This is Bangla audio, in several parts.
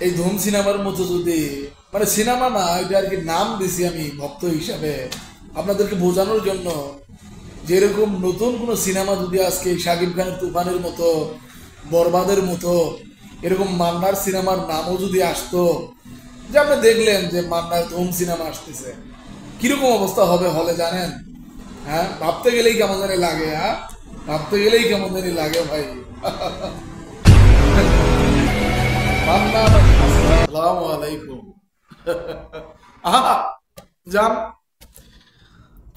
এই ধুম সিনেমার মতো যদি মানে সিনেমা না এটা আর কি নাম দিছি আমি ভক্ত হিসাবে আপনাদেরকে বোঝানোর জন্য যে এরকম নতুন কোনো সিনেমা যদি আজকে শাকিব খানের তুফানের মতো বরবাদের মতো এরকম মান্নার সিনেমার নামও যদি আসতো, যে আপনি দেখলেন যে মান্নার ধুম সিনেমা আসতেছে, কিরকম অবস্থা হবে হলে জানেন? হ্যাঁ, ভাবতে গেলেই কেমন জানি লাগে। হ্যাঁ, ভাবতে গেলেই কেমন জানি লাগে ভাই। মান্নার, আসসালামু আলাইকুম। আহা, যান,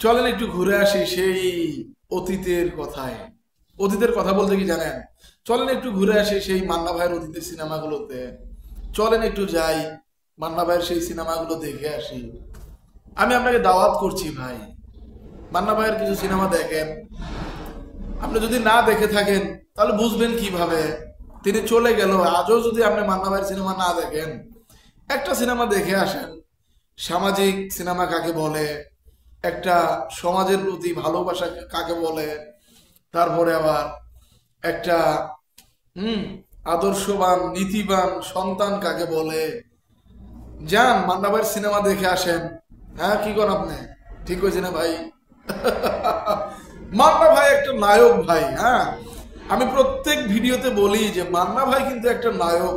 চলেন একটু ঘুরে আসি সেই অতীতের কথায়। অতীতের কথা বলতে কি জানেন, চলেন একটু ঘুরে আসি সেই মান্না ভাইয়ের অতীতের সিনেমাগুলোতে। চলেন একটু যাই, মান্না ভাইয়ের সেই সিনেমাগুলো দেখে আসি। আমি আপনাকে দাওয়াত করছি ভাই, মান্না ভাইয়ের কিছু সিনেমা দেখেন। আপনি যদি না দেখে থাকেন তাহলে বুঝবেন কিভাবে তিনি চলে গেল। আজও যদি আপনি মান্না ভাইয়ের সিনেমা না দেখেন, একটা সিনেমা দেখে আসেন। সামাজিক সিনেমা কাকে বলে, একটা সমাজের প্রতি ভালোবাসা কাকে বলে, তারপরে আবার একটা আদর্শবান নীতিবান সন্তান কাকে বলে। যান, মান্না ভাইয়ের সিনেমা দেখে আসেন। হ্যাঁ, কি করেন আপনি? ঠিক হয়েছে না ভাই? মান্না ভাই একটা নায়ক ভাই। হ্যাঁ, আমি প্রত্যেক ভিডিওতে বলি যে মান্না ভাই কিন্তু একটা নায়ক।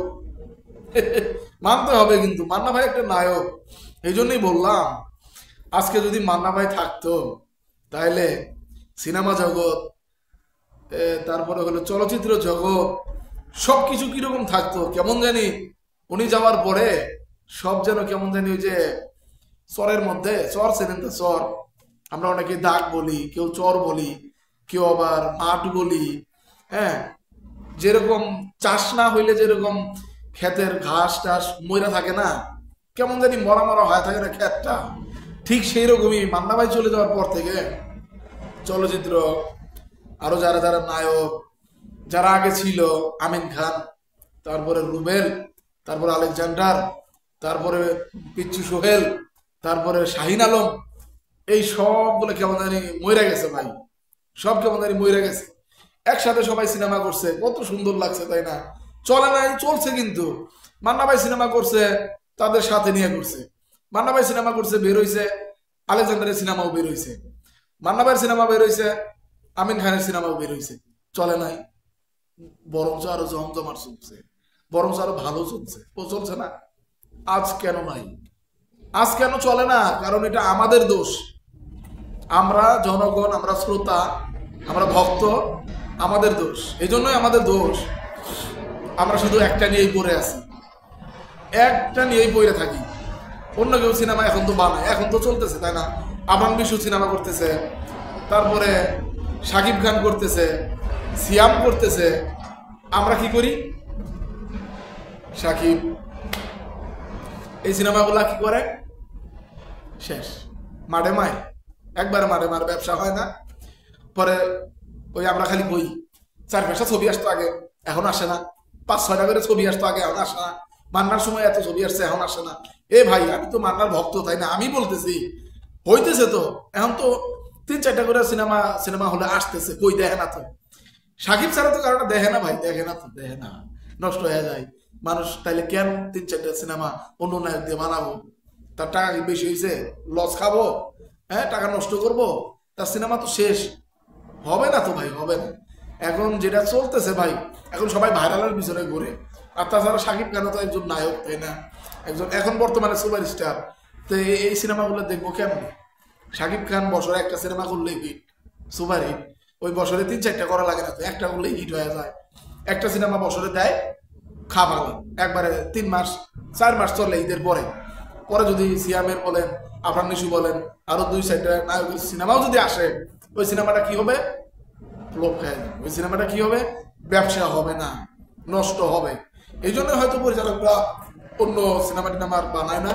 মানতে হবে, কিন্তু মান্না ভাই একটা নায়ক। এই জন্যই বললাম, আজকে যদি মান্না ভাই থাকতো তাহলে সিনেমা জগৎ, তারপরে হলো চলচ্চিত্র জগৎ, সবকিছু কিরকম থাকতো কেমন জানি। উনি যাওয়ার পরে সব যেন কেমন জানি ওই যে চরের মধ্যে, চর চেনেন তো? চর আমরা অনেকে দাগ বলি, কেউ চর বলি, কেউ আবার মাঠ বলি। হ্যাঁ, যেরকম চাষ না হইলে যেরকম ক্ষেতের ঘাস টাস ময়রা থাকে না, কেমন জানি মরা মরা হয়ে থাকে না ক্ষেতটা, ঠিক সেই রকমই মান্না ভাই চলে যাওয়ার পর থেকে চলচ্চিত্র আরো যারা যারা নায়ক যারা আগে ছিল, আমিন খান, তারপরে রুবেল, তারপরে আলেকজান্ডার, তারপরে পিচ্চু সোহেল, তারপরে শাহিন আলম, এই সবগুলো কেমন জানি মইরা গেছে ভাই। সব কেমন জানি মইরা গেছে। একসাথে সবাই সিনেমা করছে, কত সুন্দর লাগছে তাই না? চলে নাই, চলছে। কিন্তু মান্না ভাই সিনেমা করছে, তাদের সাথে নিয়ে করছে। মান্না ভাই সিনেমা করছে, বের হইছে। আলেকজান্ডারের সিনেমাও বের হইছে, মান্না ভাইয়ের সিনেমা বের হইছে, আমিন খানের সিনেমাও বের হইছে। চলে নাই, বরঞ্চ আরো জমজমার চলছে, বরঞ্চ আরো ভালো চলছে। ও চলছে না? আজ কেন নাই? আজ কেন চলে না? কারণ এটা আমাদের দোষ। আমরা জনগণ, আমরা শ্রোতা, আমরা ভক্ত, আমাদের দোষ। এই জন্যই আমাদের দোষ। আমরা শুধু একটা নিয়েই পড়ে আছি, একটা নিয়েই পড়ে থাকি। অন্য কেউ সিনেমা এখন তো বানায়, এখন তো চলতেছে তাই না? আমান বিশু সিনেমা করতেছে, তারপরে শাকিব খান করতেছে, সিয়াম করতেছে। আমরা কি করি? শাকিব এই সিনেমাগুলা কি করে? শেষ, মাঠে মায়, একবারে মাঠে মার, ব্যবসা হয় না। পরে ওই আমরা খালি বই, 4-5টা ছবি আসতো আগে, এখন আসে না। 5-6টা করে ছবি আসতো আগে, এখন আসে না। মান্নার সময় এত ছবি আসছে, এখন আসে না। এ ভাই, আমি তো মান্নার ভক্ত তাই না? আমি বলতেছি হইতেছে তো, এখন তো 3-4টা করে সিনেমা সিনেমা হলে আসতেছে, কই দেখে না তো। সাকিব ছাড়া তো কারোটা দেখে না ভাই, দেখে না তো, দেখে না, নষ্ট হয়ে যায় মানুষ। তাইলে কেন 3-4টা সিনেমা অন্য নায়ক দিয়ে বানাবো? তার টাকা কি বেশি হয়েছে? লস খাবো? হ্যাঁ, টাকা নষ্ট করব? তার সিনেমা তো শেষ, হবে না তো ভাই, হবে না। এখন যেটা চলতেছে ভাই, এখন সবাই ভাইরালের পিছনে ঘুরে। আর তাছাড়া শাকিব খান তো একজন নায়ক তাই না, একজন এখন বর্তমানে সুপার স্টার। তো এই সিনেমাগুলো দেখবো কেমন? শাকিব খান বছরে একটা সিনেমা করলেই হিট, সুপার হিট। ওই বছরে 3-4টা করা লাগে না তো, একটা করলেই হিট হয়ে যায়। একটা সিনেমা বছরে দেয় খাবার, একবারে 3 মাস 4 মাস চলে ঈদের পরে। পরে যদি সিয়ামের বলেন, আফরান নিশু বলেন, আরো 2-4টা নায়কের সিনেমাও যদি আসে, ওই সিনেমাটা কি হবে? ফ্লপ খায় যাবে। ওই সিনেমাটা কি হবে? ব্যবসা হবে না, নষ্ট হবে। এই জন্য হয়তো পরিচালকরা অন্য সিনেমা টিনেমা বানায় না।